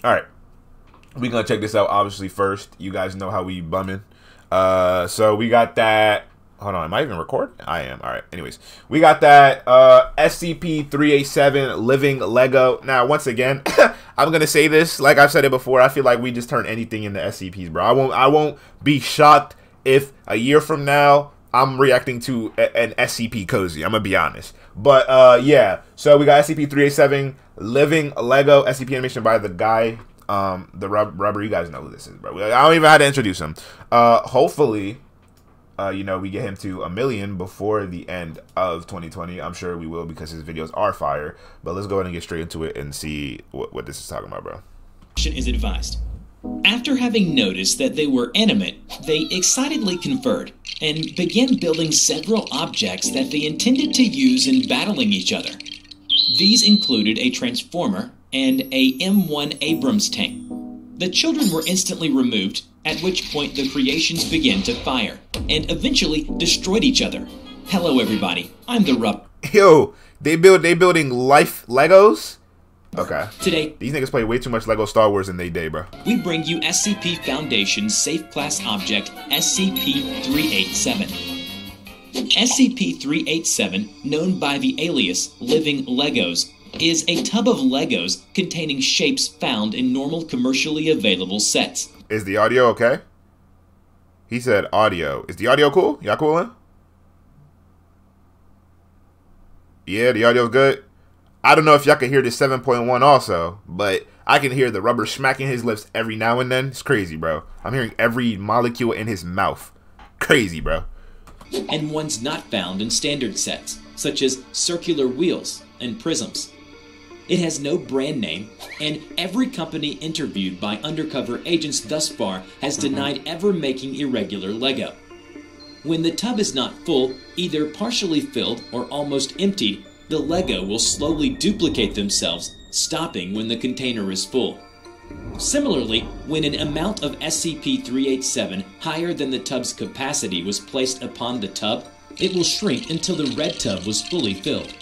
All right. We're going to check this out, obviously, first. You guys know how we bumming. So we got that. Hold on. Am I even recording? I am. All right. Anyways, we got that SCP-387 living Lego. Now, once again, I'm going to say this. Like I've said it before, I feel like we just turn anything into SCPs, bro. I won't be shocked if a year from now I'm reacting to an SCP cozy. I'm going to be honest. But, yeah. So we got SCP-387 living Lego. SCP animation by the guy. The rubber, you guys know who this is, bro. I don't even have to introduce him. Hopefully, you know, we get him to 1 million before the end of 2020. I'm sure we will because his videos are fire. But let's go ahead and get straight into it and see what this is talking about, bro. Is advised. After having noticed that they were animate, they excitedly conferred and began building several objects that they intended to use in battling each other. These included a transformer and a M1 Abrams tank. The children were instantly removed, at which point the creations began to fire, and eventually destroyed each other. Hello everybody, I'm the Rup. Yo, they building life Legos? Okay. Today, these niggas play way too much Lego Star Wars in their day, bro. We bring you SCP Foundation's Safe Class Object, SCP-387. SCP-387, known by the alias Living Legos, is a tub of Legos containing shapes found in normal commercially available sets. Is the audio okay? He said audio. Is the audio cool? Y'all cool, huh? Yeah, the audio's good. I don't know if y'all can hear the 7.1 also, but I can hear the rubber smacking his lips every now and then. It's crazy, bro. I'm hearing every molecule in his mouth. Crazy, bro. And ones not found in standard sets, such as circular wheels and prisms. It has no brand name, and every company interviewed by undercover agents thus far has denied ever making irregular Lego. When the tub is not full, either partially filled or almost emptied, the Lego will slowly duplicate themselves, stopping when the container is full. Similarly, when an amount of SCP-387 higher than the tub's capacity was placed upon the tub, it will shrink until the red tub was fully filled.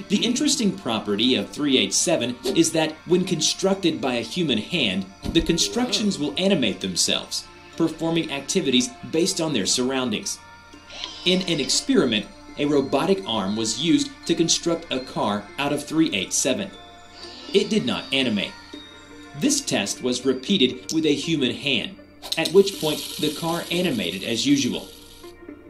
The interesting property of 387 is that when constructed by a human hand, the constructions will animate themselves, performing activities based on their surroundings. In an experiment, a robotic arm was used to construct a car out of 387. It did not animate. This test was repeated with a human hand, at which point the car animated as usual.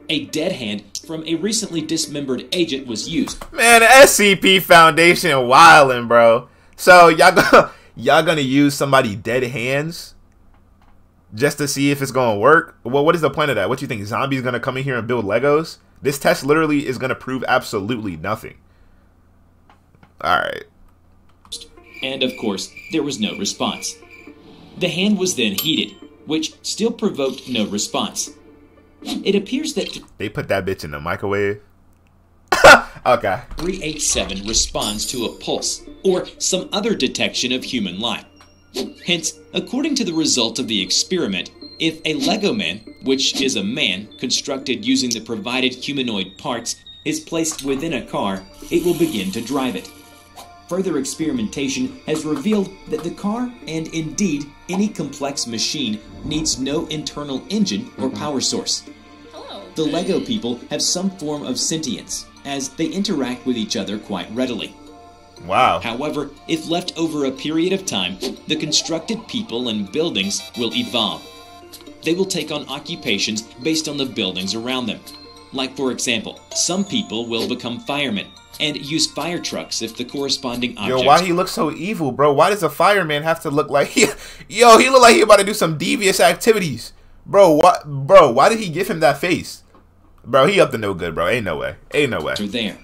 A dead hand from a recently dismembered agent was used. Man, the SCP Foundation wildin', bro. So y'all gonna use somebody dead hands just to see if it's gonna work? Well, what is the point of that? What you think, zombies gonna come in here and build Legos? This test literally is gonna prove absolutely nothing. Alright. And of course, there was no response. The hand was then heated, which still provoked no response. It appears that they put that bitch in the microwave. Okay. 387 responds to a pulse, or some other detection of human life. Hence, according to the result of the experiment, if a Lego man, which is a man constructed using the provided humanoid parts, is placed within a car, it will begin to drive it. Further experimentation has revealed that the car, and indeed any complex machine, needs no internal engine or power source. The Lego people have some form of sentience, as they interact with each other quite readily. Wow. However, if left over a period of time, the constructed people and buildings will evolve. They will take on occupations based on the buildings around them. Like, for example, some people will become firemen and use fire trucks if the corresponding objects... Yo, why he looks so evil, bro? Why does a fireman have to look like... Yo, he look like he about to do some devious activities. Bro, what? Bro, why did he give him that face? Bro, he up to no good, bro. Ain't no way. Ain't no way. There.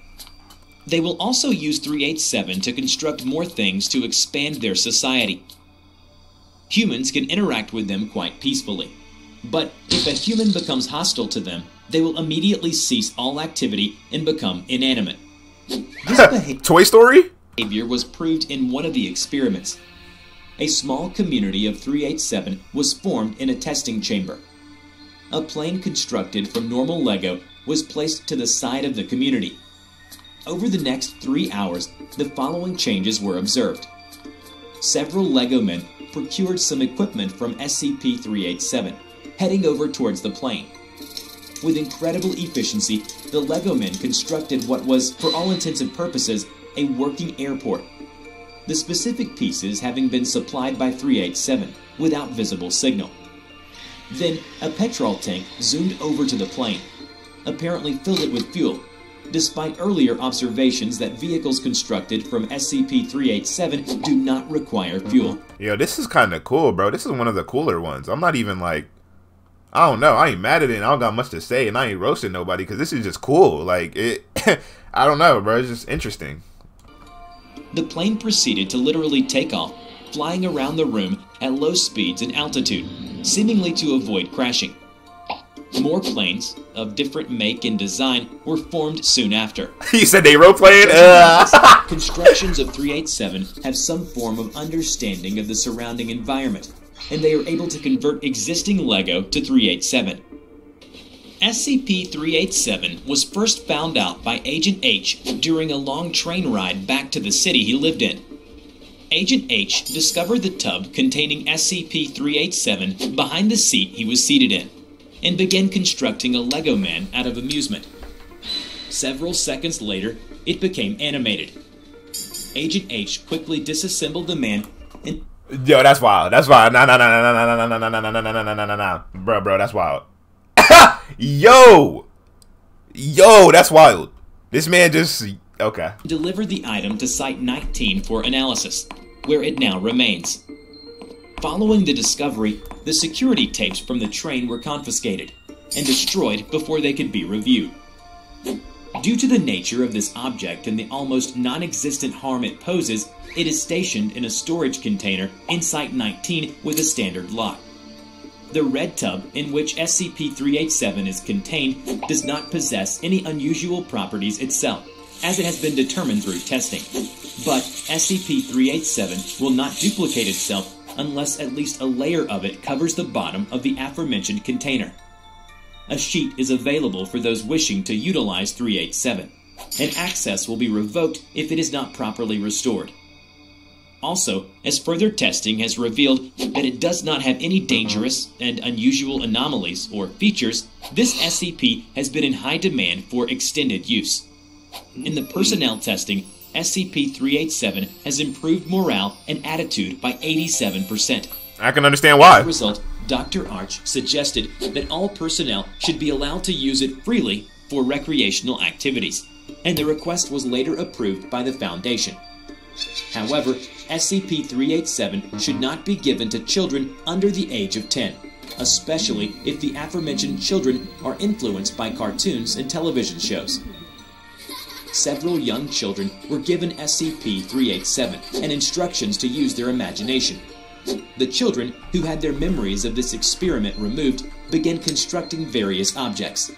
They will also use 387 to construct more things to expand their society. Humans can interact with them quite peacefully. But if a human becomes hostile to them, they will immediately cease all activity and become inanimate. This Toy Story? behavior was proved in one of the experiments. A small community of 387 was formed in a testing chamber. A plane constructed from normal Lego was placed to the side of the community. Over the next 3 hours, the following changes were observed. several LEGO men procured some equipment from SCP-387, heading over towards the plane. With incredible efficiency, the LEGO men constructed what was, for all intents and purposes, a working airport. The specific pieces having been supplied by 387 without visible signal. Then, a petrol tank zoomed over to the plane, apparently filled it with fuel, despite earlier observations that vehicles constructed from SCP-387 do not require fuel. Yo, this is kind of cool, bro. This is one of the cooler ones. I'm not even like, I don't know. I ain't mad at it, and I don't got much to say, and I ain't roasting nobody, because this is just cool. Like, it, I don't know, bro. It's just interesting. The plane proceeded to literally take off, flying around the room at low speeds and altitude, seemingly to avoid crashing. More planes, of different make and design, were formed soon after. You said they role-playing? Constructions of 387 have some form of understanding of the surrounding environment, and they are able to convert existing LEGO to 387. SCP-387 was first found out by Agent H during a long train ride back to the city he lived in. Agent H discovered the tub containing SCP-387 behind the seat he was seated in, and began constructing a LEGO man out of amusement. Several seconds later, it became animated. Agent H quickly disassembled the man and... Yo, that's wild. That's wild. Nah. Bro, that's wild. Yo, that's wild. This man just... Okay. Delivered the item to Site 19 for analysis, where it now remains. Following the discovery, the security tapes from the train were confiscated and destroyed before they could be reviewed. Due to the nature of this object and the almost non-existent harm it poses, it is stationed in a storage container in Site 19 with a standard lock. The red tub in which SCP-387 is contained does not possess any unusual properties itself, as it has been determined through testing. But SCP-387 will not duplicate itself unless at least a layer of it covers the bottom of the aforementioned container. A sheet is available for those wishing to utilize 387, and access will be revoked if it is not properly restored. Also, as further testing has revealed that it does not have any dangerous and unusual anomalies or features, this SCP has been in high demand for extended use. In the personnel testing, SCP-387 has improved morale and attitude by 87%. I can understand why. As a result, Dr. Arch suggested that all personnel should be allowed to use it freely for recreational activities, and the request was later approved by the Foundation. However, SCP-387 should not be given to children under the age of 10, especially if the aforementioned children are influenced by cartoons and television shows. Several young children were given SCP-387 and instructions to use their imagination. The children, who had their memories of this experiment removed, began constructing various objects.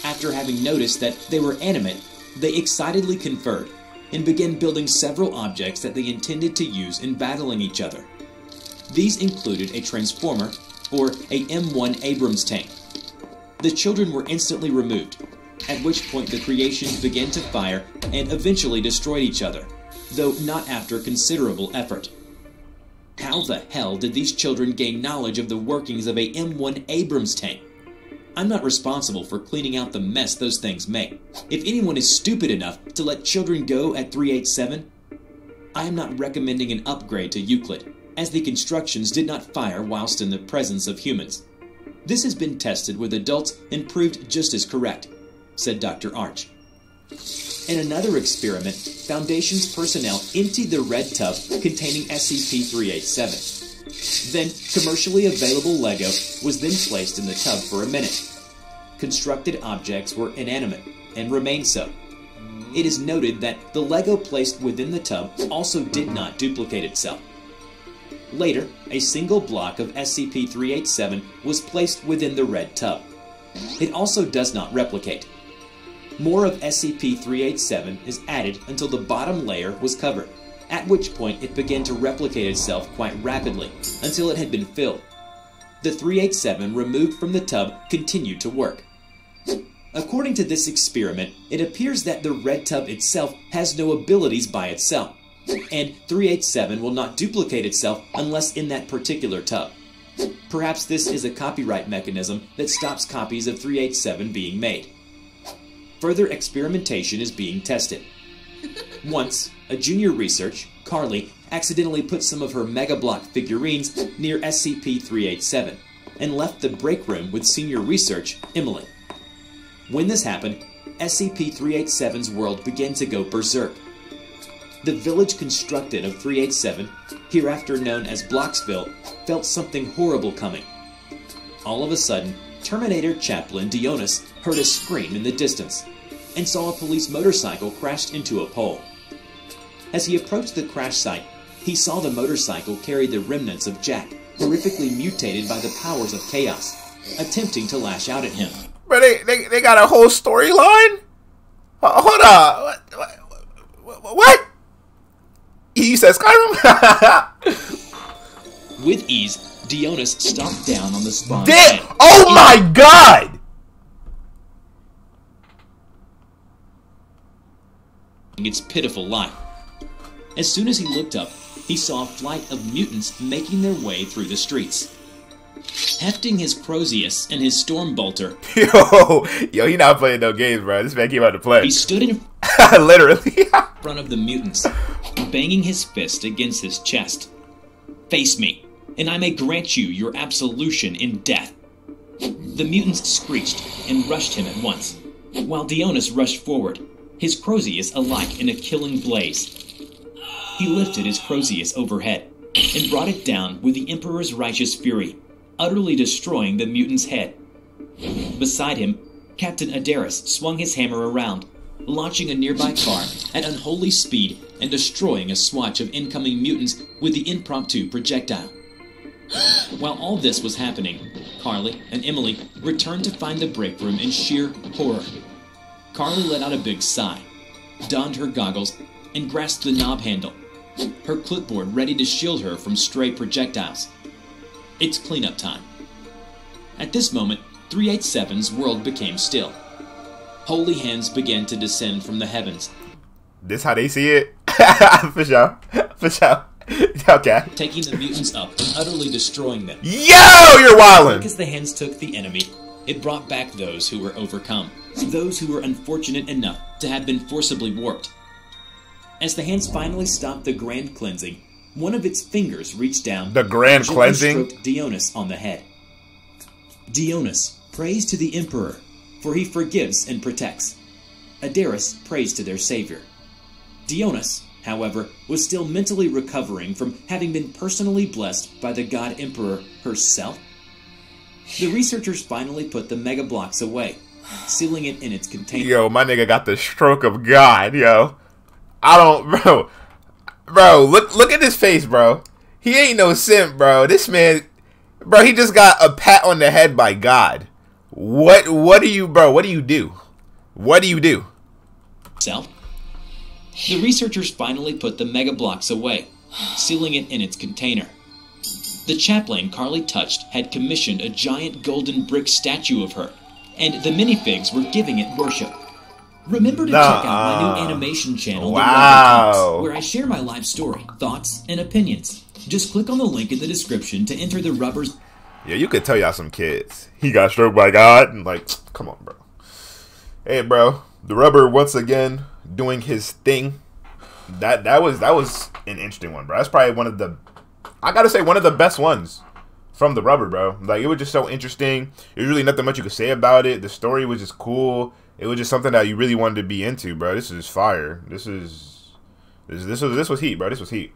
After having noticed that they were animate, they excitedly conferred and began building several objects that they intended to use in battling each other. These included a transformer, or a M1 Abrams tank. The children were instantly removed, at which point the creations began to fire and eventually destroyed each other, though not after considerable effort. How the hell did these children gain knowledge of the workings of a M1 Abrams tank? I'm not responsible for cleaning out the mess those things make. If anyone is stupid enough to let children go at 387, I am not recommending an upgrade to Euclid, as the constructions did not fire whilst in the presence of humans. This has been tested with adults and proved just as correct, said Dr. Arch. In another experiment, Foundation's personnel emptied the red tub containing SCP-387. Then, commercially available LEGO was then placed in the tub for a minute. Constructed objects were inanimate, and remained so. It is noted that the LEGO placed within the tub also did not duplicate itself. Later, a single block of SCP-387 was placed within the red tub. It also does not replicate. More of SCP-387 is added until the bottom layer was covered, at which point it began to replicate itself quite rapidly, until it had been filled. The 387 removed from the tub continued to work. According to this experiment, it appears that the red tub itself has no abilities by itself, and 387 will not duplicate itself unless in that particular tub. Perhaps this is a copyright mechanism that stops copies of 387 being made. Further experimentation is being tested. Once, a junior researcher, Carly, accidentally put some of her Mega Block figurines near SCP-387 and left the break room with senior researcher, Emily. When this happened, SCP-387's world began to go berserk. The village constructed of 387, hereafter known as Blocksville, felt something horrible coming. All of a sudden, Terminator Chaplain Dionys heard a scream in the distance and saw a police motorcycle crashed into a pole. As he approached the crash site, he saw the motorcycle carry the remnants of Jack, horrifically mutated by the powers of chaos, attempting to lash out at him. But they got a whole storyline? Hold on. What? You said Skyrim? With ease, Dionys stomped down on the spawn. Oh my god! Its pitiful life. As soon as he looked up, he saw a flight of mutants making their way through the streets. Hefting his Crozius and his Stormbolter, yo, he not playing no games, bro. This man came out to play. He stood in literally front of the mutants, banging his fist against his chest. "Face me, and I may grant you your absolution in death." The mutants screeched and rushed him at once, while Dionys rushed forward, his Crozius alike in a killing blaze. He lifted his Crozius overhead and brought it down with the Emperor's righteous fury, utterly destroying the mutant's head. Beside him, Captain Adaris swung his hammer around, launching a nearby car at unholy speed and destroying a swatch of incoming mutants with the impromptu projectile. While all this was happening, Carly and Emily returned to find the break room in sheer horror. Carly let out a big sigh, donned her goggles, and grasped the knob handle, her clipboard ready to shield her from stray projectiles. It's cleanup time. At this moment, 387's world became still. Holy hands began to descend from the heavens. This how they see it? For sure. For sure. Okay. Taking the mutants up and utterly destroying them. Yo, you're wildin'! As the hands took the enemy, it brought back those who were overcome, those who were unfortunate enough to have been forcibly warped. As the hands finally stopped the grand cleansing, one of its fingers reached down. The grand cleansing? Stroked Dionys on the head. Dionys, praise to the Emperor, for he forgives and protects. Adaris, praise to their savior. Dionys, however, was still mentally recovering from having been personally blessed by the God Emperor herself. The researchers finally put the Mega Blocks away, sealing it in its container. Yo, my nigga got the stroke of God, yo. I don't, bro, look at his face, bro. He ain't no simp, bro. This man, bro, he just got a pat on the head by God. What do you, bro? What do you do? What do you do? Self. The researchers finally put the Mega Blocks away, sealing it in its container. The chaplain Carly touched had commissioned a giant golden brick statue of her, and the minifigs were giving it worship. Remember to check out my new animation channel, The Rubber Talks, where I share my life story, thoughts, and opinions. Just click on the link in the description to enter the Rubbers. Yeah, you could tell y'all some kids. He got stroked by God, and like, come on, bro. Hey, bro, the Rubber once again doing his thing. That was an interesting one, bro. That's probably one of the, I gotta say, one of the best ones from the Rubber, bro. Like, it was just so interesting. There's really nothing much you could say about it. The story was just cool. It was just something that you really wanted to be into, bro. This is fire. This was heat, bro. This was heat.